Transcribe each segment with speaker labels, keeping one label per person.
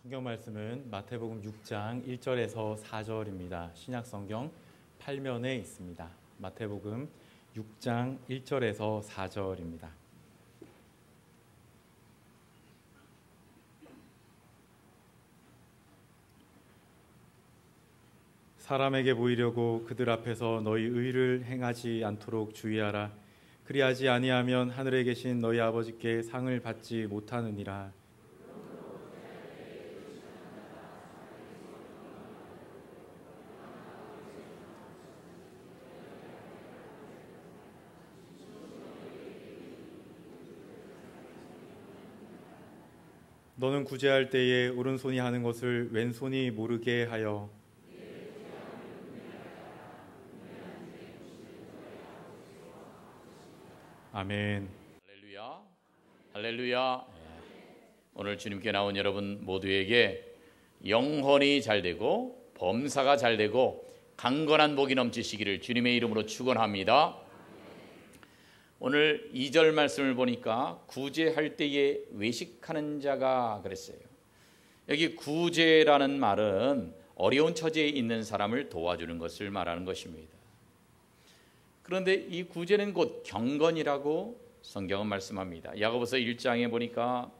Speaker 1: 성경 말씀은 마태복음 6장 1절에서 4절입니다. 신약성경 8면에 있습니다. 마태복음 6장 1절에서 4절입니다. 사람에게 보이려고 그들 앞에서 너희 의를 행하지 않도록 주의하라. 그리하지 아니하면 하늘에 계신 너희 아버지께 상을 받지 못하느니라. 너는 구제할 때에 오른손이 하는 것을 왼손이 모르게 하여 아멘.
Speaker 2: 할렐루야. 할렐루야. 오늘 주님께 나온 여러분 모두에게 영혼이 잘되고 범사가 잘되고 강건한 복이 넘치시기를 주님의 이름으로 축원합니다. 오늘 2절 말씀을 보니까 구제할 때에 외식하는 자가 그랬어요. 여기 구제라는 말은 어려운 처지에 있는 사람을 도와주는 것을 말하는 것입니다. 그런데 이 구제는 곧 경건이라고 성경은 말씀합니다. 야고보서 1장에 보니까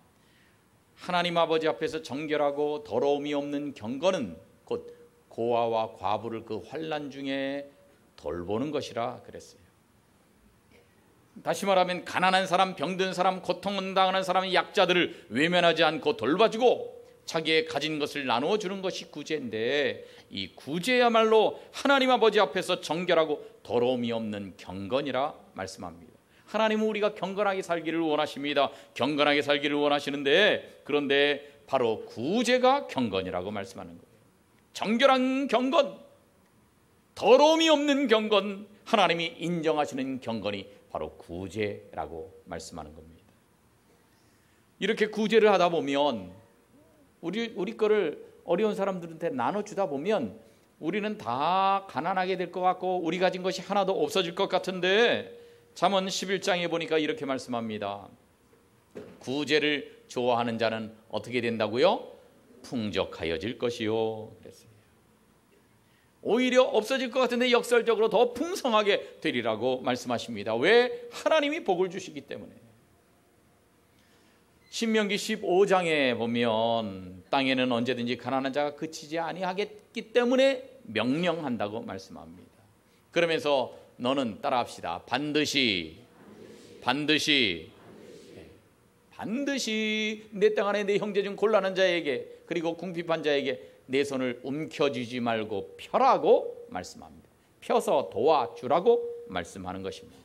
Speaker 2: 하나님 아버지 앞에서 정결하고 더러움이 없는 경건은 곧 고아와 과부를 그 환난 중에 돌보는 것이라 그랬어요. 다시 말하면 가난한 사람, 병든 사람, 고통당하는 사람, 약자들을 외면하지 않고 돌봐주고 자기의 가진 것을 나누어 주는 것이 구제인데, 이 구제야말로 하나님 아버지 앞에서 정결하고 더러움이 없는 경건이라 말씀합니다. 하나님은 우리가 경건하게 살기를 원하십니다. 경건하게 살기를 원하시는데, 그런데 바로 구제가 경건이라고 말씀하는 거예요. 정결한 경건, 더러움이 없는 경건, 하나님이 인정하시는 경건이 바로 구제라고 말씀하는 겁니다. 이렇게 구제를 하다 보면 우리 거를 어려운 사람들한테 나눠주다 보면 우리는 다 가난하게 될 것 같고 우리 가진 것이 하나도 없어질 것 같은데, 잠언 11장에 보니까 이렇게 말씀합니다. 구제를 좋아하는 자는 어떻게 된다고요? 풍족하여질 것이요 그랬어요. 오히려 없어질 것 같은데 역설적으로 더 풍성하게 되리라고 말씀하십니다. 왜? 하나님이 복을 주시기 때문에. 신명기 15장에 보면 땅에는 언제든지 가난한 자가 그치지 아니하겠기 때문에 명령한다고 말씀합니다. 그러면서 너는 따라합시다. 반드시 내 땅 안에 내 형제 중 곤란한 자에게 그리고 궁핍한 자에게 내 손을 움켜쥐지 말고 펴라고 말씀합니다. 펴서 도와주라고 말씀하는 것입니다.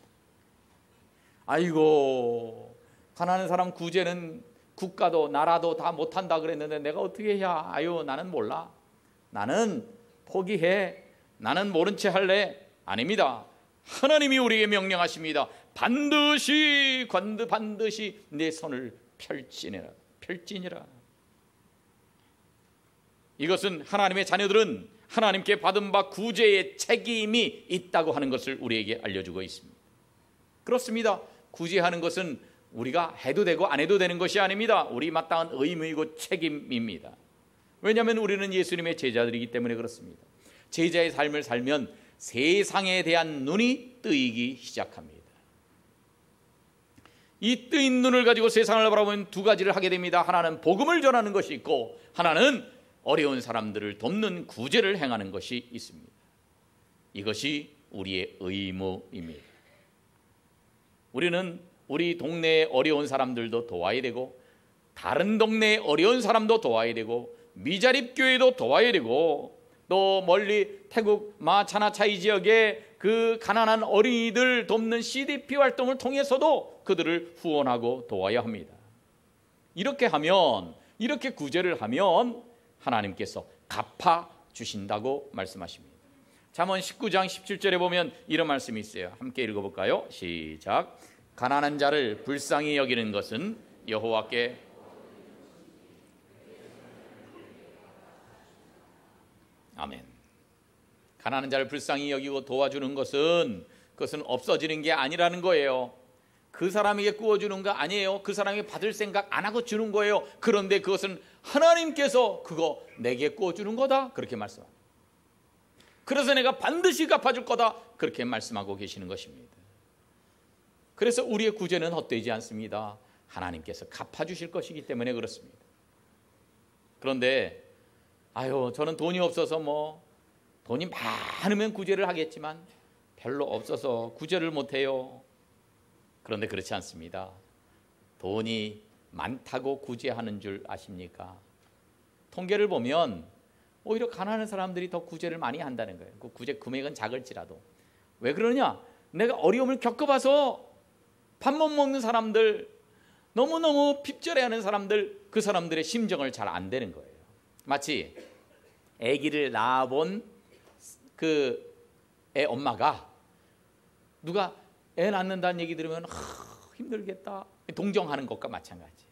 Speaker 2: 아이고, 가난한 사람 구제는 국가도 나라도 다 못한다 그랬는데 내가 어떻게 해야? 아유, 나는 몰라. 나는 포기해. 나는 모른 채 할래. 아닙니다. 하나님이 우리에게 명령하십니다. 반드시 내 손을 펼지니라. 이것은 하나님의 자녀들은 하나님께 받은 바 구제의 책임이 있다고 하는 것을 우리에게 알려주고 있습니다. 그렇습니다. 구제하는 것은 우리가 해도 되고 안 해도 되는 것이 아닙니다. 우리 마땅한 의무이고 책임입니다. 왜냐하면 우리는 예수님의 제자들이기 때문에 그렇습니다. 제자의 삶을 살면 세상에 대한 눈이 뜨이기 시작합니다. 이 뜨인 눈을 가지고 세상을 바라보면 두 가지를 하게 됩니다. 하나는 복음을 전하는 것이 있고, 하나는 어려운 사람들을 돕는 구제를 행하는 것이 있습니다. 이것이 우리의 의무입니다. 우리는 우리 동네의 어려운 사람들도 도와야 되고, 다른 동네의 어려운 사람도 도와야 되고, 미자립교회도 도와야 되고, 또 멀리 태국 마차나차이 지역의 그 가난한 어린이들 돕는 CDP 활동을 통해서도 그들을 후원하고 도와야 합니다. 이렇게 구제를 하면 하나님께서 갚아주신다고 말씀하십니다. 잠언 19장 17절에 보면 이런 말씀이 있어요. 함께 읽어볼까요? 시작. 가난한 자를 불쌍히 여기는 것은 여호와께 아멘. 가난한 자를 불쌍히 여기고 도와주는 것은 그것은 없어지는 게 아니라는 거예요. 그 사람에게 구워주는 거 아니에요. 그 사람이 받을 생각 안 하고 주는 거예요. 그런데 그것은 하나님께서 그거 내게 구워주는 거다, 그렇게 말씀합니다. 그래서 내가 반드시 갚아줄 거다, 그렇게 말씀하고 계시는 것입니다. 그래서 우리의 구제는 헛되지 않습니다. 하나님께서 갚아주실 것이기 때문에 그렇습니다. 그런데 저는 돈이 없어서 돈이 많으면 구제를 하겠지만 별로 없어서 구제를 못해요. 그런데 그렇지 않습니다. 돈이 많다고 구제하는 줄 아십니까? 통계를 보면 오히려 가난한 사람들이 더 구제를 많이 한다는 거예요. 그 구제 금액은 작을지라도. 왜 그러냐? 내가 어려움을 겪어봐서 밥 못 먹는 사람들, 너무너무 핍절해하는 사람들, 그 사람들의 심정을 잘 안 되는 거예요. 마치 아기를 낳아본 그 애 엄마가 누가 애 낳는다는 얘기 들으면 힘들겠다, 동정하는 것과 마찬가지.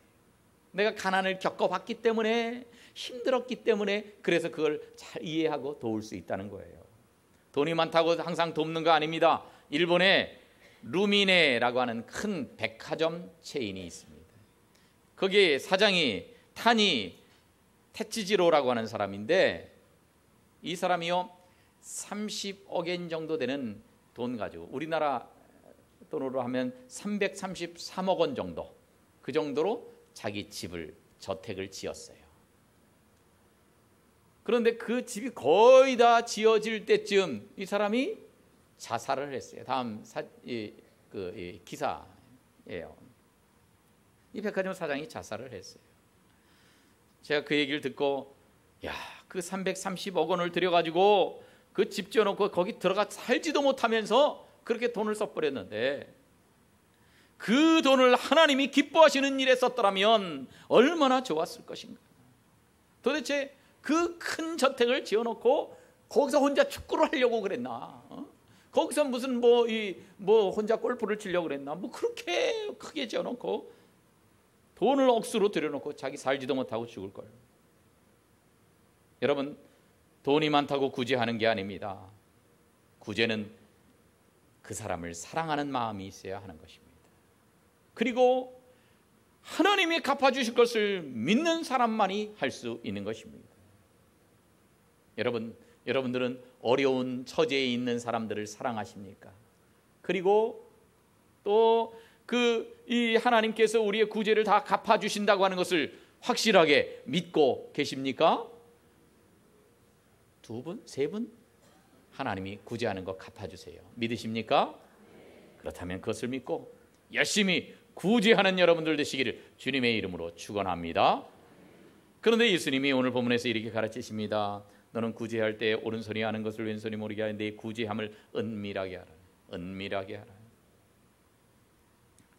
Speaker 2: 내가 가난을 겪어봤기 때문에, 힘들었기 때문에, 그래서 그걸 잘 이해하고 도울 수 있다는 거예요. 돈이 많다고 항상 돕는 거 아닙니다. 일본에 루미네라고 하는 큰 백화점 체인이 있습니다. 거기 사장이 타니 테츠지로라고 하는 사람인데, 이 사람이요 30억엔 정도 되는 돈 가지고, 우리나라 돈으로 하면 333억 원 정도, 그 정도로 자기 집을, 저택을 지었어요. 그런데 그 집이 거의 다 지어질 때쯤 이 사람이 자살을 했어요. 다음 기사예요. 이 백화점 사장이 자살을 했어요. 제가 그 얘기를 듣고, 그 330억 원을 들여가지고 그 집 지어놓고 거기 들어가 살지도 못하면서 그렇게 돈을 써버렸는데, 그 돈을 하나님이 기뻐하시는 일에 썼더라면 얼마나 좋았을 것인가. 도대체 그 큰 저택을 지어놓고 거기서 혼자 축구를 하려고 그랬나? 거기서 무슨 혼자 골프를 치려고 그랬나? 그렇게 크게 지어놓고 돈을 억수로 들여놓고 자기 살지도 못하고 죽을 거예요. 여러분, 돈이 많다고 구제하는 게 아닙니다. 구제는 그 사람을 사랑하는 마음이 있어야 하는 것입니다. 그리고 하나님이 갚아주실 것을 믿는 사람만이 할 수 있는 것입니다. 여러분들은 어려운 처지에 있는 사람들을 사랑하십니까? 그리고 또 이 하나님께서 우리의 구제를 다 갚아주신다고 하는 것을 확실하게 믿고 계십니까? 2분? 3분? 하나님이 구제하는 거 갚아주세요. 믿으십니까? 그렇다면 그것을 믿고 열심히 구제하는 여러분들 되시기를 주님의 이름으로 축원합니다. 그런데 예수님이 오늘 본문에서 이렇게 가르치십니다. 너는 구제할 때 오른손이 하는 것을 왼손이 모르게 하여 내 구제함을 은밀하게 하라. 은밀하게 하라.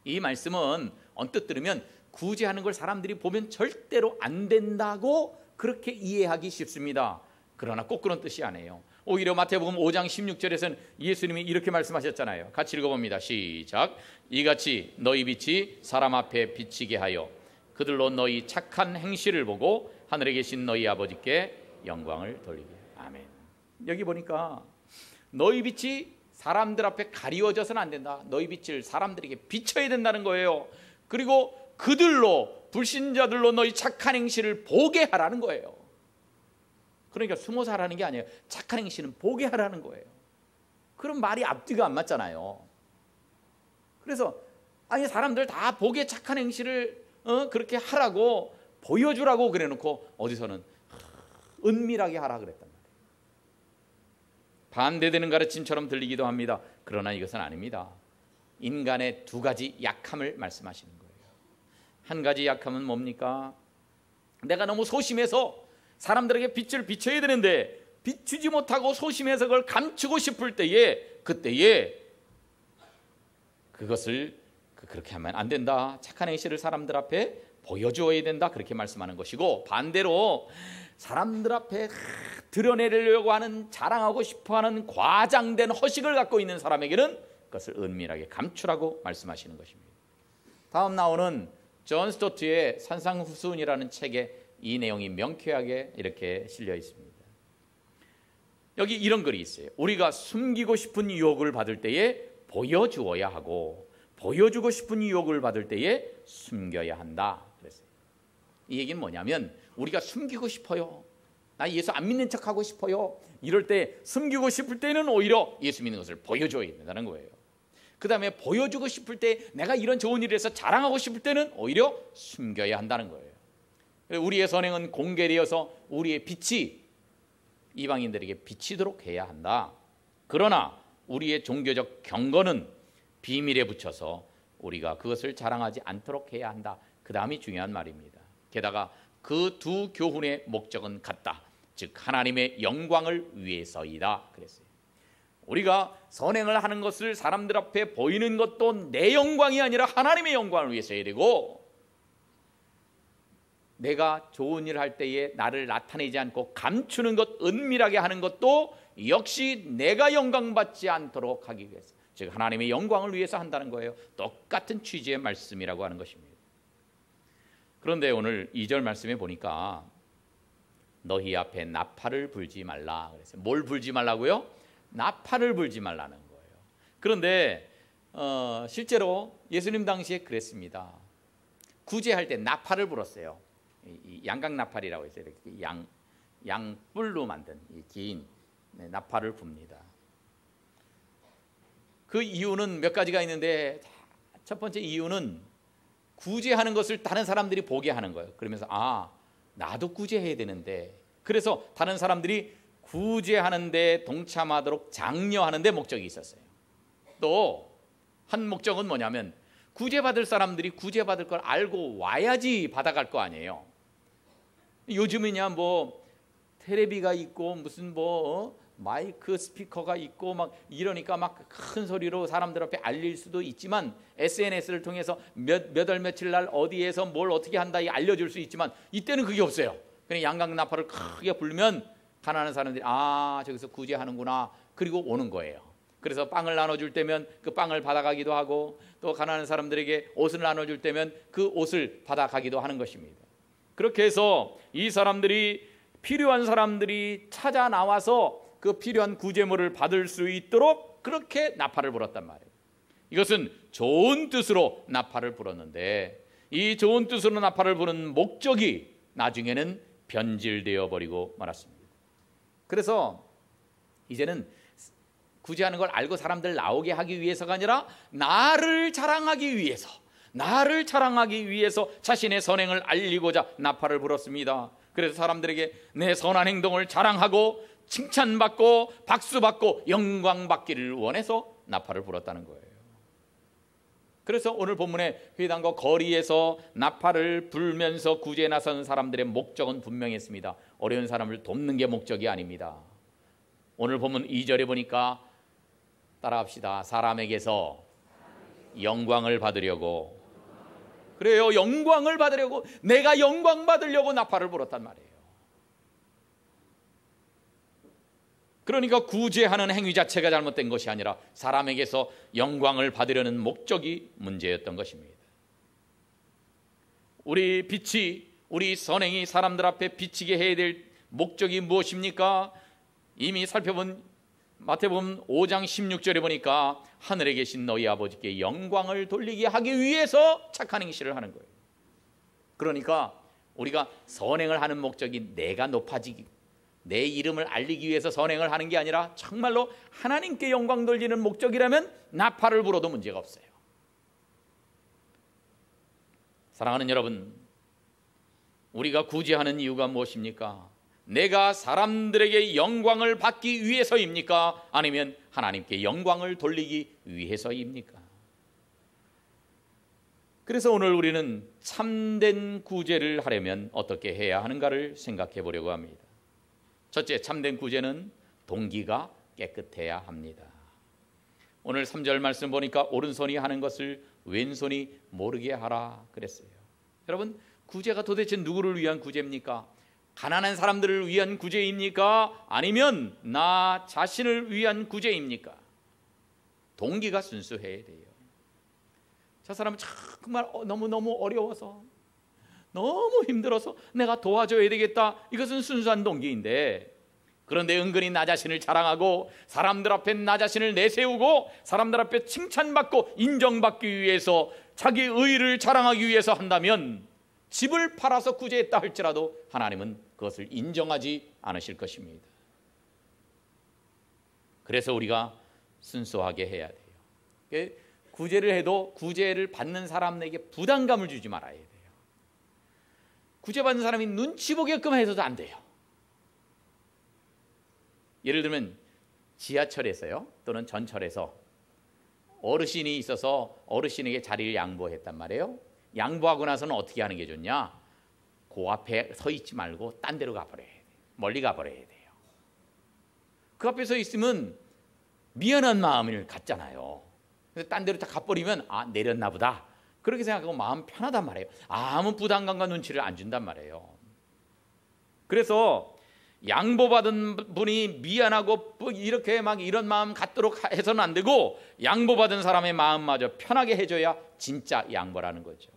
Speaker 2: 이 말씀은 언뜻 들으면 구제하는 걸 사람들이 보면 절대로 안 된다고 그렇게 이해하기 쉽습니다. 그러나 꼭 그런 뜻이 아니에요. 오히려 마태복음 5장 16절에서는 예수님이 이렇게 말씀하셨잖아요. 같이 읽어봅니다. 시작. 이같이 너희 빛이 사람 앞에 비치게 하여 그들로 너희 착한 행실을 보고 하늘에 계신 너희 아버지께 영광을 돌리게. 아멘. 여기 보니까 너희 빛이 사람들 앞에 가리워져서는 안 된다. 너희 빛을 사람들에게 비춰야 된다는 거예요. 그리고 그들로, 불신자들로 너희 착한 행실을 보게 하라는 거예요. 그러니까 숨어서 하라는 게 아니에요. 착한 행실은 보게 하라는 거예요. 그럼 말이 앞뒤가 안 맞잖아요. 그래서 사람들 다 보게 착한 행실을 그렇게 하라고 보여주라고 그래놓고 어디서는 은밀하게 하라 그랬단 말이에요. 반대되는 가르침처럼 들리기도 합니다. 그러나 이것은 아닙니다. 인간의 2가지 약함을 말씀하시는 거예요. 한 가지 약함은 뭡니까? 내가 너무 소심해서 사람들에게 빛을 비춰야 되는데 비추지 못하고 소심해서 그걸 감추고 싶을 때에, 그때에 그것을 그렇게 하면 안 된다. 착한 행실을 사람들 앞에 보여주어야 된다. 그렇게 말씀하는 것이고, 반대로 사람들 앞에 드러내려고 하는, 자랑하고 싶어하는 과장된 허식을 갖고 있는 사람에게는 그것을 은밀하게 감추라고 말씀하시는 것입니다. 다음 나오는 존 스토트의 산상수훈이라는 책에 이 내용이 명쾌하게 이렇게 실려 있습니다. 여기 이런 글이 있어요. 우리가 숨기고 싶은 유혹을 받을 때에 보여주어야 하고, 보여주고 싶은 유혹을 받을 때에 숨겨야 한다 그랬어요. 이 얘기는 뭐냐면 우리가 숨기고 싶어요. 나 예수 안 믿는 척하고 싶어요. 이럴 때 숨기고 싶을 때는 오히려 예수 믿는 것을 보여줘야 된다는 거예요. 그 다음에 보여주고 싶을 때 내가 이런 좋은 일을 해서 자랑하고 싶을 때는 오히려 숨겨야 한다는 거예요. 우리의 선행은 공개되어서 우리의 빛이 이방인들에게 비치도록 해야 한다. 그러나 우리의 종교적 경건은 비밀에 붙여서 우리가 그것을 자랑하지 않도록 해야 한다. 그 다음이 중요한 말입니다. 게다가 그 두 교훈의 목적은 같다. 즉 하나님의 영광을 위해서이다 그랬어요. 우리가 선행을 하는 것을 사람들 앞에 보이는 것도 내 영광이 아니라 하나님의 영광을 위해서 해야 되고, 내가 좋은 일을 할 때에 나를 나타내지 않고 감추는 것, 은밀하게 하는 것도 역시 내가 영광받지 않도록 하기 위해서, 즉 하나님의 영광을 위해서 한다는 거예요. 똑같은 취지의 말씀이라고 하는 것입니다. 그런데 오늘 2절 말씀에 보니까 너희 앞에 나팔을 불지 말라 그랬어요. 뭘 불지 말라고요? 나팔을 불지 말라는 거예요. 그런데 실제로 예수님 당시에 그랬습니다. 구제할 때 나팔을 불었어요. 이 양각 나팔이라고 해서 이렇게 양뿔로 만든 이 긴 나팔을 붑니다. 그 이유는 몇 가지가 있는데, 첫 번째 이유는 구제하는 것을 다른 사람들이 보게 하는 거예요. 그러면서 나도 구제해야 되는데, 그래서 다른 사람들이 구제하는데 동참하도록 장려하는 데 목적이 있었어요. 또 한 목적은 뭐냐면 구제받을 사람들이 구제받을 걸 알고 와야지 받아갈 거 아니에요. 요즘이냐 뭐 테레비가 있고 무슨 마이크 스피커가 있고 막 이러니까 막 큰 소리로 사람들 앞에 알릴 수도 있지만, SNS를 통해서 몇 월 며칠 날 어디에서 뭘 어떻게 한다 알려줄 수 있지만, 이때는 그게 없어요. 그냥 양각 나팔을 크게 불면 가난한 사람들이 저기서 구제하는구나, 그리고 오는 거예요. 그래서 빵을 나눠줄 때면 그 빵을 받아가기도 하고, 또 가난한 사람들에게 옷을 나눠줄 때면 그 옷을 받아가기도 하는 것입니다. 그렇게 해서 이 사람들이, 필요한 사람들이 찾아 나와서 그 필요한 구제물을 받을 수 있도록 그렇게 나팔을 불었단 말이에요. 이것은 좋은 뜻으로 나팔을 불었는데, 이 좋은 뜻으로 나팔을 부는 목적이 나중에는 변질되어 버리고 말았습니다. 그래서 이제는 구제하는 걸 알고 사람들 나오게 하기 위해서가 아니라 나를 자랑하기 위해서 자신의 선행을 알리고자 나팔을 불었습니다. 그래서 사람들에게 내 선한 행동을 자랑하고 칭찬받고 박수받고 영광받기를 원해서 나팔을 불었다는 거예요. 그래서 오늘 본문의 회당과 거리에서 나팔을 불면서 구제에 나선 사람들의 목적은 분명했습니다. 어려운 사람을 돕는 게 목적이 아닙니다. 오늘 본문 2절에 보니까 따라합시다. 사람에게서 영광을 받으려고. 그래요. 영광을 받으려고, 내가 영광 받으려고 나팔을 불었단 말이에요. 그러니까 구제하는 행위 자체가 잘못된 것이 아니라 사람에게서 영광을 받으려는 목적이 문제였던 것입니다. 우리 빛이, 우리 선행이 사람들 앞에 비치게 해야 될 목적이 무엇입니까? 이미 살펴본 마태복음 5장 16절에 보니까 하늘에 계신 너희 아버지께 영광을 돌리게 하기 위해서 착한 행실을 하는 거예요. 그러니까 우리가 선행을 하는 목적이 내가 높아지기, 내 이름을 알리기 위해서 선행을 하는 게 아니라 정말로 하나님께 영광 돌리는 목적이라면 나팔을 불어도 문제가 없어요. 사랑하는 여러분, 우리가 구제하는 이유가 무엇입니까? 내가 사람들에게 영광을 받기 위해서입니까? 아니면 하나님께 영광을 돌리기 위해서입니까? 그래서 오늘 우리는 참된 구제를 하려면 어떻게 해야 하는가를 생각해 보려고 합니다. 첫째, 참된 구제는 동기가 깨끗해야 합니다. 오늘 3절 말씀 보니까 오른손이 하는 것을 왼손이 모르게 하라 그랬어요. 여러분, 구제가 도대체 누구를 위한 구제입니까? 가난한 사람들을 위한 구제입니까? 아니면 나 자신을 위한 구제입니까? 동기가 순수해야 돼요. 저 사람은 정말 너무너무 어려워서, 너무 힘들어서 내가 도와줘야 되겠다, 이것은 순수한 동기인데, 그런데 은근히 나 자신을 자랑하고 사람들 앞에 나 자신을 내세우고 사람들 앞에 칭찬받고 인정받기 위해서 자기 의의를 자랑하기 위해서 한다면 집을 팔아서 구제했다 할지라도 하나님은 그것을 인정하지 않으실 것입니다. 그래서 우리가 순수하게 해야 돼요. 구제를 해도 구제를 받는 사람에게 부담감을 주지 말아야 돼요. 구제받는 사람이 눈치 보게끔 해서도 안 돼요. 예를 들면 지하철에서요, 또는 전철에서 어르신이 있어서 어르신에게 자리를 양보했단 말이에요. 양보하고 나서는 어떻게 하는 게 좋냐? 그 앞에 서 있지 말고 딴 데로 가버려야 돼요. 멀리 가버려야 돼요. 그 앞에 서 있으면 미안한 마음을 갖잖아요. 근데 딴 데로 다 가버리면 아, 내렸나 보다 그렇게 생각하고 마음 편하단 말이에요. 아무 부담감과 눈치를 안 준단 말이에요. 그래서 양보받은 분이 미안하고 이렇게 막 이런 마음 갖도록 해서는 안 되고, 양보받은 사람의 마음마저 편하게 해줘야 진짜 양보라는 거죠.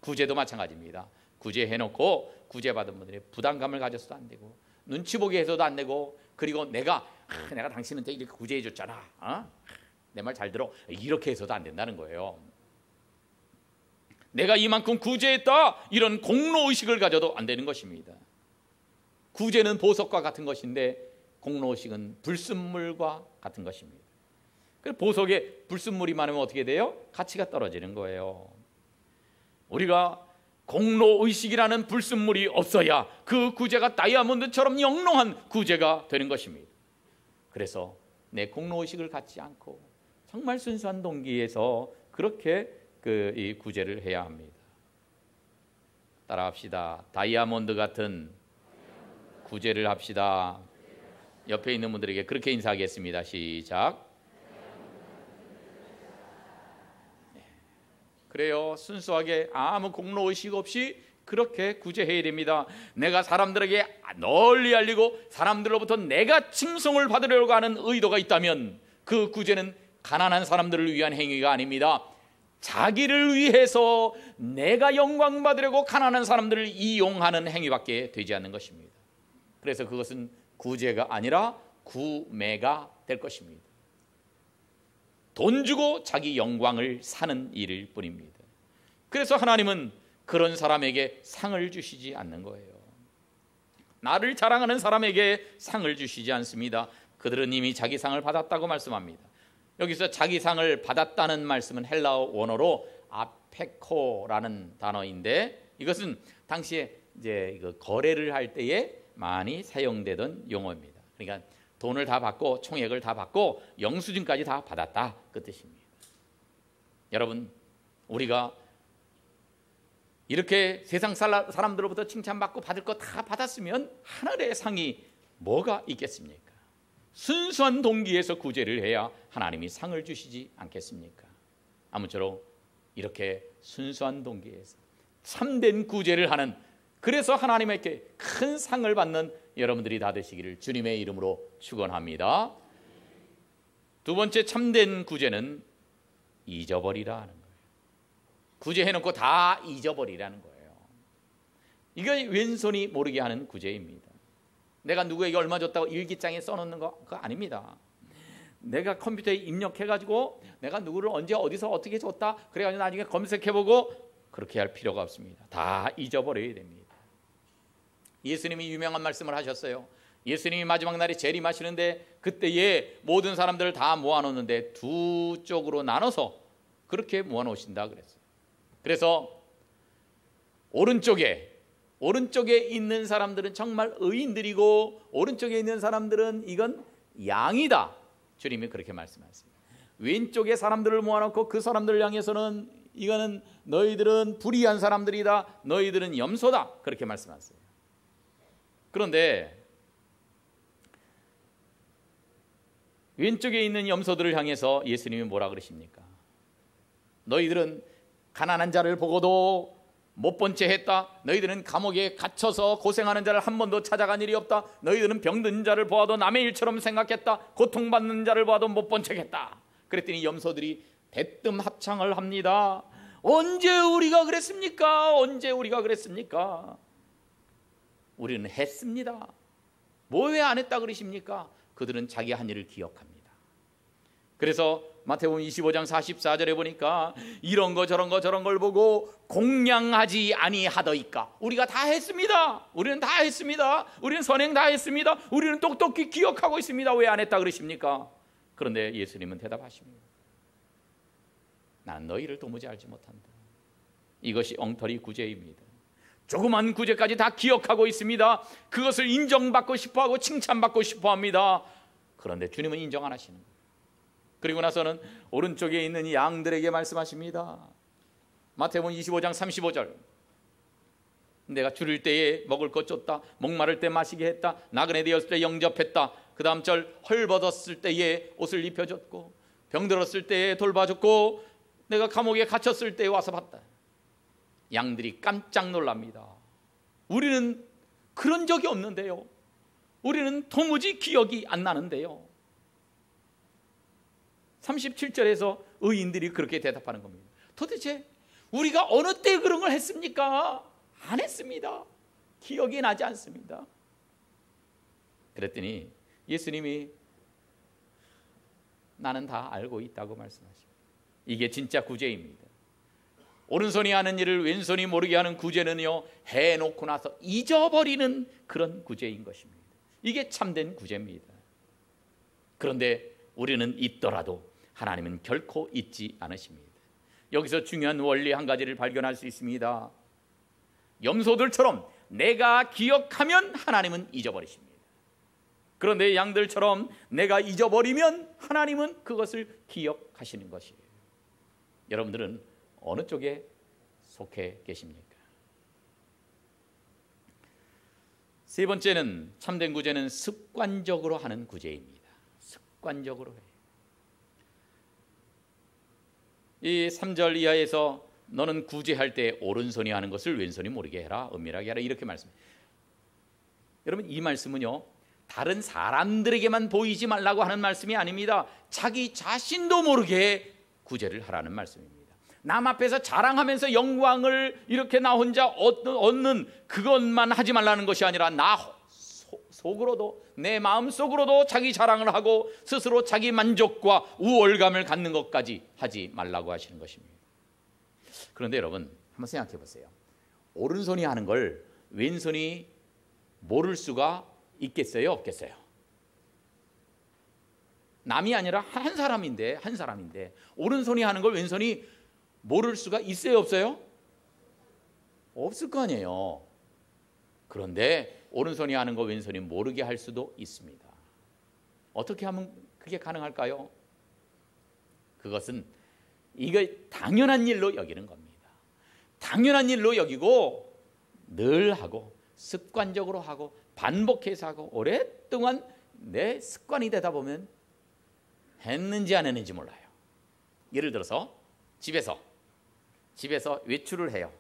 Speaker 2: 구제도 마찬가지입니다. 구제해놓고 구제받은 분들이 부담감을 가져서도 안 되고, 눈치 보게 해서도 안 되고, 그리고 내가 당신한테 이렇게 구제해줬잖아, 내 말 잘 들어, 이렇게 해서도 안 된다는 거예요. 내가 이만큼 구제했다, 이런 공로의식을 가져도 안 되는 것입니다. 구제는 보석과 같은 것인데 공로의식은 불순물과 같은 것입니다. 보석에 불순물이 많으면 어떻게 돼요? 가치가 떨어지는 거예요. 우리가 공로의식이라는 불순물이 없어야 그 구제가 다이아몬드처럼 영롱한 구제가 되는 것입니다. 그래서 내 공로의식을 갖지 않고 정말 순수한 동기에서 그렇게 이 구제를 해야 합니다. 따라합시다. 다이아몬드 같은 구제를 합시다. 옆에 있는 분들에게 그렇게 인사하겠습니다. 시작. 그래요. 순수하게 아무 공로의식 없이 그렇게 구제해야 됩니다. 내가 사람들에게 널리 알리고 사람들로부터 내가 칭송을 받으려고 하는 의도가 있다면 그 구제는 가난한 사람들을 위한 행위가 아닙니다. 자기를 위해서 내가 영광 받으려고 가난한 사람들을 이용하는 행위밖에 되지 않는 것입니다. 그래서 그것은 구제가 아니라 구매가 될 것입니다. 돈 주고 자기 영광을 사는 일일 뿐입니다. 그래서 하나님은 그런 사람에게 상을 주시지 않는 거예요. 나를 자랑하는 사람에게 상을 주시지 않습니다. 그들은 이미 자기 상을 받았다고 말씀합니다. 여기서 자기 상을 받았다는 말씀은 헬라어 원어로 아페코라는 단어인데, 이것은 당시에 이제 거래를 할 때에 많이 사용되던 용어입니다. 그러니까 돈을 다 받고 총액을 다 받고 영수증까지 다 받았다, 그 뜻입니다. 여러분, 우리가 이렇게 세상 사람들로부터 칭찬받고 받을 거 다 받았으면 하늘의 상이 뭐가 있겠습니까? 순수한 동기에서 구제를 해야 하나님이 상을 주시지 않겠습니까? 아무쪼록 이렇게 순수한 동기에서 참된 구제를 하는, 그래서 하나님에게 큰 상을 받는 여러분들이 다 되시기를 주님의 이름으로 축원합니다. 두 번째 참된 구제는 잊어버리라 하는 거예요. 구제해놓고 다 잊어버리라는 거예요. 이게 왼손이 모르게 하는 구제입니다. 내가 누구에게 얼마 줬다고 일기장에 써놓는 거 그거 아닙니다. 내가 컴퓨터에 입력해가지고 내가 누구를 언제 어디서 어떻게 줬다 그래가지고 나중에 검색해보고 그렇게 할 필요가 없습니다. 다 잊어버려야 됩니다. 예수님이 유명한 말씀을 하셨어요. 예수님이 마지막 날에 재림하시는데 그때에 모든 사람들을 다 모아놓는데 두 쪽으로 나눠서 그렇게 모아놓으신다 그랬어요. 그래서 오른쪽에 있는 사람들은 정말 의인들이고 오른쪽에 있는 사람들은 이건 양이다. 주님이 그렇게 말씀하셨습니다. 왼쪽에 사람들을 모아놓고 그 사람들을 향해서는 이거는 너희들은 불의한 사람들이다. 너희들은 염소다. 그렇게 말씀하셨어요. 그런데 왼쪽에 있는 염소들을 향해서 예수님이 뭐라 그러십니까? 너희들은 가난한 자를 보고도 못 본 채 했다. 너희들은 감옥에 갇혀서 고생하는 자를 한 번도 찾아간 일이 없다. 너희들은 병든 자를 보아도 남의 일처럼 생각했다. 고통받는 자를 보아도 못 본 척 했다. 그랬더니 염소들이 대뜸 합창을 합니다. 언제 우리가 그랬습니까? 언제 우리가 그랬습니까? 우리는 했습니다. 뭐 왜 안 했다 그러십니까? 그들은 자기 한 일을 기억합니다. 그래서 마태복음 25장 44절에 보니까 이런 거 저런 거 저런 걸 보고 공량하지 아니하더이까. 우리가 다 했습니다. 우리는 다 했습니다. 우리는 선행 다 했습니다. 우리는 똑똑히 기억하고 있습니다. 왜 안 했다 그러십니까? 그런데 예수님은 대답하십니다. 나는 너희를 도무지 알지 못한다. 이것이 엉터리 구제입니다. 조그만 구제까지 다 기억하고 있습니다. 그것을 인정받고 싶어하고 칭찬받고 싶어합니다. 그런데 주님은 인정 안 하시는 거예요. 그리고 나서는 오른쪽에 있는 이 양들에게 말씀하십니다. 마태복음 25장 35절. 내가 줄일 때에 먹을 것 줬다. 목마를 때 마시게 했다. 나그네 되었을 때 영접했다. 그 다음 절, 헐벗었을 때에 옷을 입혀줬고 병들었을 때에 돌봐줬고 내가 감옥에 갇혔을 때에 와서 봤다. 양들이 깜짝 놀랍니다. 우리는 그런 적이 없는데요. 우리는 도무지 기억이 안 나는데요. 37절에서 의인들이 그렇게 대답하는 겁니다. 도대체 우리가 어느 때 그런 걸 했습니까? 안 했습니다. 기억이 나지 않습니다. 그랬더니 예수님이 나는 다 알고 있다고 말씀하십니다. 이게 진짜 구제입니다. 오른손이 하는 일을 왼손이 모르게 하는 구제는요, 해놓고 나서 잊어버리는 그런 구제인 것입니다. 이게 참된 구제입니다. 그런데 우리는 잊더라도 하나님은 결코 잊지 않으십니다. 여기서 중요한 원리 한 가지를 발견할 수 있습니다. 염소들처럼 내가 기억하면 하나님은 잊어버리십니다. 그런데 양들처럼 내가 잊어버리면 하나님은 그것을 기억하시는 것이에요. 여러분들은 어느 쪽에 속해 계십니까? 세 번째는 참된 구제는 습관적으로 하는 구제입니다. 습관적으로 해요. 이 3절 이하에서 너는 구제할 때 오른손이 하는 것을 왼손이 모르게 해라, 은밀하게 하라, 이렇게 말씀해요. 여러분, 이 말씀은요, 다른 사람들에게만 보이지 말라고 하는 말씀이 아닙니다. 자기 자신도 모르게 구제를 하라는 말씀입니다. 남 앞에서 자랑하면서 영광을 이렇게 나 혼자 얻는 그것만 하지 말라는 것이 아니라 나 속으로도, 내 마음속으로도 자기 자랑을 하고 스스로 자기 만족과 우월감을 갖는 것까지 하지 말라고 하시는 것입니다. 그런데 여러분, 한번 생각해 보세요. 오른손이 하는 걸 왼손이 모를 수가 있겠어요, 없겠어요? 남이 아니라 한 사람인데 오른손이 하는 걸 왼손이 모를 수가 있어요, 없어요? 없을 거 아니에요. 그런데 오른손이 하는 거 왼손이 모르게 할 수도 있습니다. 어떻게 하면 그게 가능할까요? 그것은 이거 당연한 일로 여기는 겁니다. 당연한 일로 여기고 늘 하고 습관적으로 하고 반복해서 하고 오랫동안 내 습관이 되다 보면 했는지 안 했는지 몰라요. 예를 들어서 집에서 외출을 해요.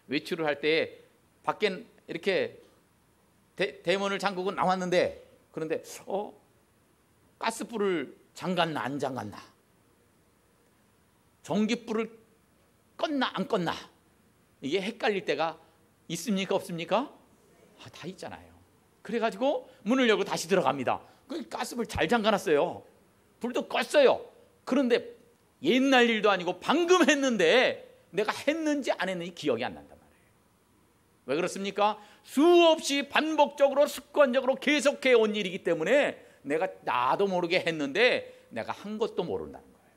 Speaker 2: 외출을 할 때 밖엔 이렇게 대문을 잠그고 나왔는데, 그런데 가스불을 잠갔나 안 잠갔나, 전기불을 껐나 안 껐나, 이게 헷갈릴 때가 있습니까, 없습니까? 다 있잖아요. 그래가지고 문을 열고 다시 들어갑니다. 그 가스불 잘 잠가놨어요. 불도 껐어요. 그런데 옛날 일도 아니고 방금 했는데 내가 했는지 안 했는지 기억이 안 난단 말이에요. 왜 그렇습니까? 수없이 반복적으로 습관적으로 계속해 온 일이기 때문에 내가 나도 모르게 했는데 내가 한 것도 모른다는 거예요.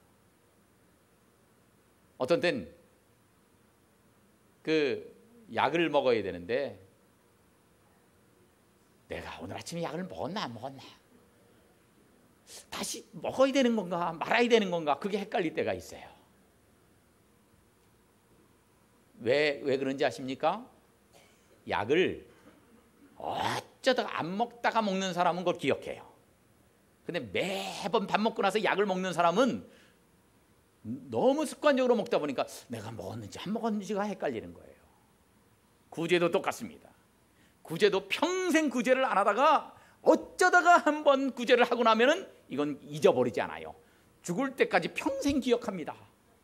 Speaker 2: 어떤 땐 그 약을 먹어야 되는데 내가 오늘 아침에 약을 먹었나 안 먹었나, 다시 먹어야 되는 건가 말아야 되는 건가, 그게 헷갈릴 때가 있어요. 왜 그런지 아십니까? 약을 어쩌다가 안 먹다가 먹는 사람은 그걸 기억해요. 근데 매번 밥 먹고 나서 약을 먹는 사람은 너무 습관적으로 먹다 보니까 내가 먹었는지 안 먹었는지가 헷갈리는 거예요. 구제도 똑같습니다. 구제도 평생 구제를 안 하다가 어쩌다가 한번 구제를 하고 나면은 이건 잊어버리지 않아요. 죽을 때까지 평생 기억합니다.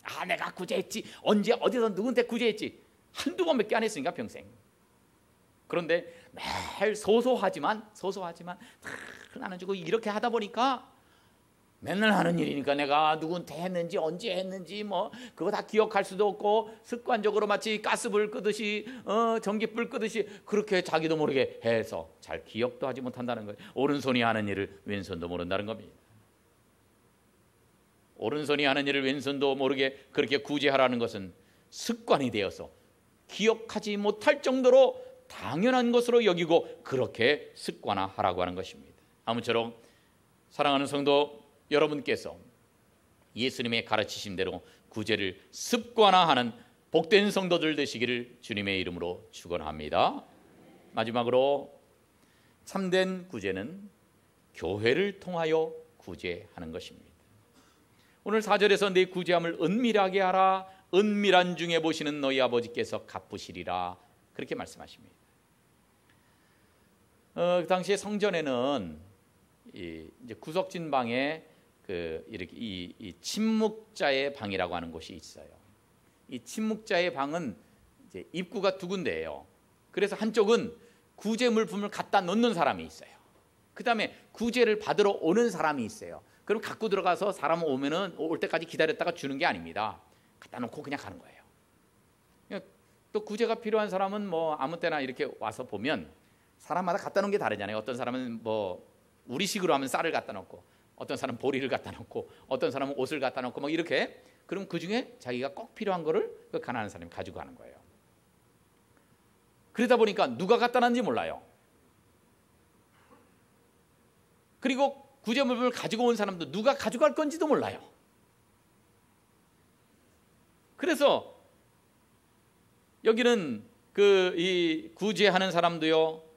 Speaker 2: 아, 내가 구제했지, 언제 어디서 누구한테 구제했지. 한두 번밖에 안 했으니까 평생. 그런데 매일 소소하지만 다 나눠주고 이렇게 하다 보니까 맨날 하는 일이니까 내가 누구한테 했는지 언제 했는지 뭐 그거 다 기억할 수도 없고 습관적으로 마치 가스불 끄듯이 전기불 끄듯이 그렇게 자기도 모르게 해서 잘 기억도 하지 못한다는 거예요. 오른손이 하는 일을 왼손도 모른다는 겁니다. 오른손이 하는 일을 왼손도 모르게 그렇게 구제하라는 것은 습관이 되어서 기억하지 못할 정도로 당연한 것으로 여기고 그렇게 습관화하라고 하는 것입니다. 아무쪼록 사랑하는 성도 여러분께서 예수님의 가르치신 대로 구제를 습관화하는 복된 성도들 되시기를 주님의 이름으로 축원합니다. 마지막으로 참된 구제는 교회를 통하여 구제하는 것입니다. 오늘 4절에서 내 구제함을 은밀하게 하라. 은밀한 중에 보시는 너희 아버지께서 갚으시리라. 그렇게 말씀하십니다. 그 당시에 성전에는 이제 구석진 방에 이렇게 이 침묵자의 방이라고 하는 곳이 있어요. 이 침묵자의 방은 이제 입구가 두 군데예요. 그래서 한쪽은 구제 물품을 갖다 놓는 사람이 있어요. 그 다음에 구제를 받으러 오는 사람이 있어요. 그럼 갖고 들어가서 사람 오면은 올 때까지 기다렸다가 주는 게 아닙니다. 갖다 놓고 그냥 가는 거예요. 또 구제가 필요한 사람은 뭐 아무 때나 이렇게 와서 보면 사람마다 갖다 놓은 게 다르잖아요. 어떤 사람은 뭐 우리식으로 하면 쌀을 갖다 놓고, 어떤 사람은 보리를 갖다 놓고, 어떤 사람은 옷을 갖다 놓고 뭐 이렇게. 그럼 그 중에 자기가 꼭 필요한 거를 그 가난한 사람이 가지고 가는 거예요. 그러다 보니까 누가 갖다 놨는지 몰라요. 그리고 구제물품을 가지고 온 사람도 누가 가져갈 건지도 몰라요. 그래서 여기는 이 구제하는 사람도요,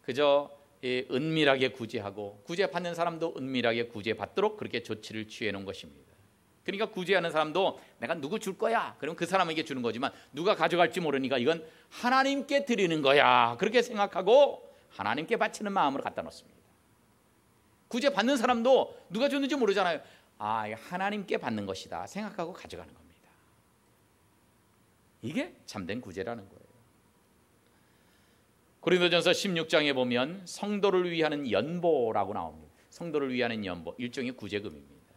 Speaker 2: 그저 은밀하게 구제하고 구제받는 사람도 은밀하게 구제받도록 그렇게 조치를 취해 놓은 것입니다. 그러니까 구제하는 사람도 내가 누구 줄 거야, 그럼 그 사람에게 주는 거지만 누가 가져갈지 모르니까 이건 하나님께 드리는 거야, 그렇게 생각하고 하나님께 바치는 마음으로 갖다 놓습니다. 구제받는 사람도 누가 줬는지 모르잖아요. 아, 하나님께 받는 것이다 생각하고 가져가는 겁니다. 이게 참된 구제라는 거예요. 고린도전서 16장에 보면 성도를 위하는 연보라고 나옵니다. 성도를 위하는 연보, 일종의 구제금입니다.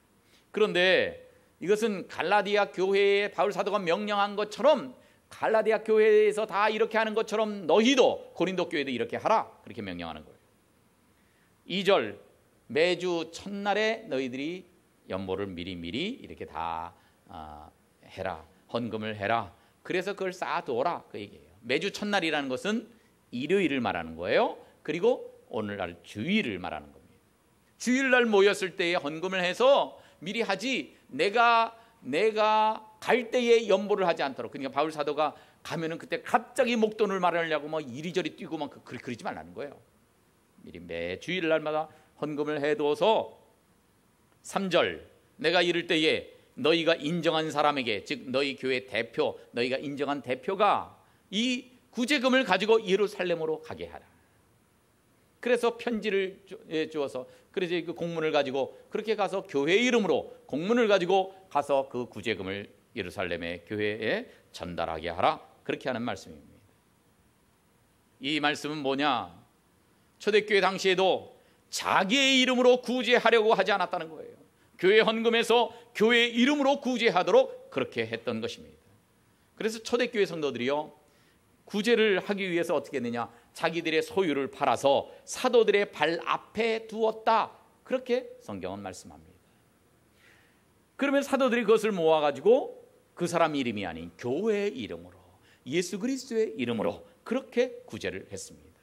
Speaker 2: 그런데 이것은 갈라디아 교회에 바울 사도가 명령한 것처럼, 갈라디아 교회에서 다 이렇게 하는 것처럼 너희도 고린도 교회도 이렇게 하라, 그렇게 명령하는 거예요. 2절, 매주 첫날에 너희들이 연보를 미리 이렇게 다 해라, 헌금을 해라. 그래서 그걸 쌓아두어라, 그 얘기예요. 매주 첫날이라는 것은 일요일을 말하는 거예요. 그리고 오늘날 주일을 말하는 겁니다. 주일날 모였을 때에 헌금을 해서 미리 하지, 내가 갈 때에 연보를 하지 않도록. 그러니까 바울 사도가 가면은 그때 갑자기 목돈을 마련하려고 뭐 이리저리 뛰고 막 그러지 말라는 거예요. 미리 매 주일날마다 헌금을 해둬서 3절, 내가 이를 때에 너희가 인정한 사람에게, 즉 너희 교회 대표, 너희가 인정한 대표가 이 구제금을 가지고 예루살렘으로 가게 하라. 그래서 편지를 주어서, 그래서 그 공문을 가지고 그렇게 가서 교회 이름으로 공문을 가지고 가서 그 구제금을 예루살렘의 교회에 전달하게 하라, 그렇게 하는 말씀입니다. 이 말씀은 뭐냐? 초대교회 당시에도 자기의 이름으로 구제하려고 하지 않았다는 거예요. 교회 헌금에서 교회 이름으로 구제하도록 그렇게 했던 것입니다. 그래서 초대교회 성도들이요, 구제를 하기 위해서 어떻게 했느냐? 자기들의 소유를 팔아서 사도들의 발 앞에 두었다, 그렇게 성경은 말씀합니다. 그러면 사도들이 그것을 모아가지고 그 사람 이름이 아닌 교회의 이름으로, 예수 그리스도의 이름으로 그렇게 구제를 했습니다.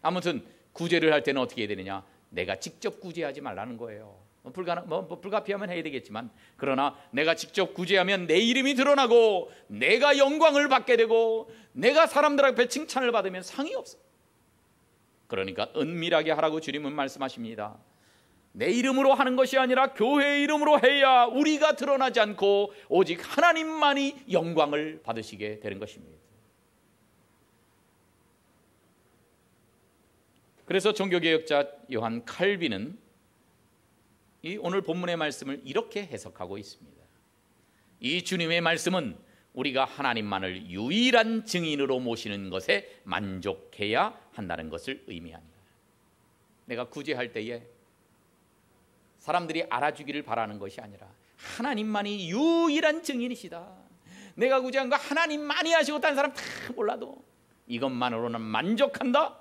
Speaker 2: 아무튼 구제를 할 때는 어떻게 해야 되느냐? 내가 직접 구제하지 말라는 거예요. 불가피하면 해야 되겠지만, 그러나 내가 직접 구제하면 내 이름이 드러나고 내가 영광을 받게 되고 내가 사람들 앞에 칭찬을 받으면 상이 없어. 그러니까 은밀하게 하라고 주님은 말씀하십니다. 내 이름으로 하는 것이 아니라 교회의 이름으로 해야 우리가 드러나지 않고 오직 하나님만이 영광을 받으시게 되는 것입니다. 그래서 종교개혁자 요한 칼빈은 이 오늘 본문의 말씀을 이렇게 해석하고 있습니다. 이 주님의 말씀은 우리가 하나님만을 유일한 증인으로 모시는 것에 만족해야 한다는 것을 의미합니다. 내가 구제할 때에 사람들이 알아주기를 바라는 것이 아니라 하나님만이 유일한 증인이시다. 내가 구제한 거 하나님만이 하시고 다른 사람 다 몰라도 이것만으로는 만족한다.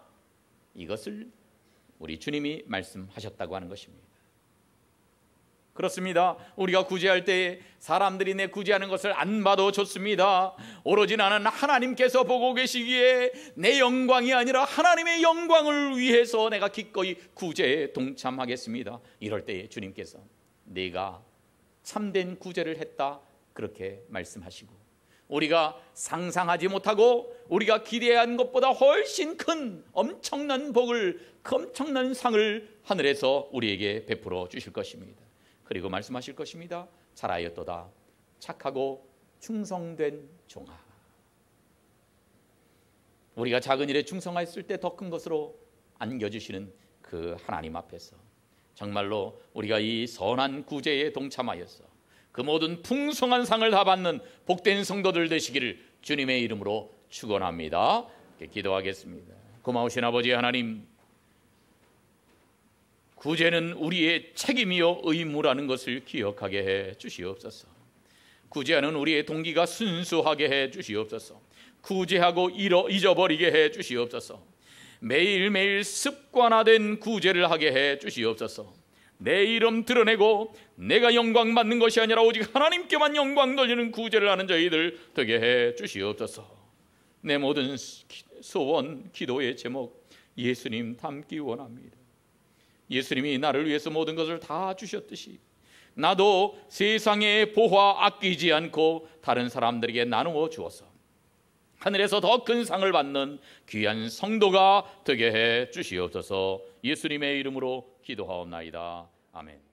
Speaker 2: 이것을 우리 주님이 말씀하셨다고 하는 것입니다. 그렇습니다. 우리가 구제할 때 사람들이 내 구제하는 것을 안 봐도 좋습니다. 오로지 나는 하나님께서 보고 계시기에 내 영광이 아니라 하나님의 영광을 위해서 내가 기꺼이 구제에 동참하겠습니다. 이럴 때 주님께서 내가 참된 구제를 했다 그렇게 말씀하시고, 우리가 상상하지 못하고 우리가 기대한 것보다 훨씬 큰 엄청난 복을, 엄청난 상을 하늘에서 우리에게 베풀어 주실 것입니다. 그리고 말씀하실 것입니다. 잘하였도다 착하고 충성된 종아. 우리가 작은 일에 충성했을 때 더 큰 것으로 안겨주시는 그 하나님 앞에서 정말로 우리가 이 선한 구제에 동참하여서 그 모든 풍성한 상을 다 받는 복된 성도들 되시기를 주님의 이름으로 축원합니다. 기도하겠습니다. 고마우신 아버지 하나님, 구제는 우리의 책임이요 의무라는 것을 기억하게 해 주시옵소서. 구제하는 우리의 동기가 순수하게 해 주시옵소서. 구제하고 잊어버리게 해 주시옵소서. 매일매일 습관화된 구제를 하게 해 주시옵소서. 내 이름 드러내고 내가 영광 받는 것이 아니라 오직 하나님께만 영광 돌리는 구제를 하는 저희들 되게 해 주시옵소서. 내 모든 소원, 기도의 제목 예수님 닮기 원합니다. 예수님이 나를 위해서 모든 것을 다 주셨듯이 나도 세상의 보화 아끼지 않고 다른 사람들에게 나누어 주어서 하늘에서 더 큰 상을 받는 귀한 성도가 되게 해 주시옵소서. 예수님의 이름으로 기도하옵나이다. 아멘.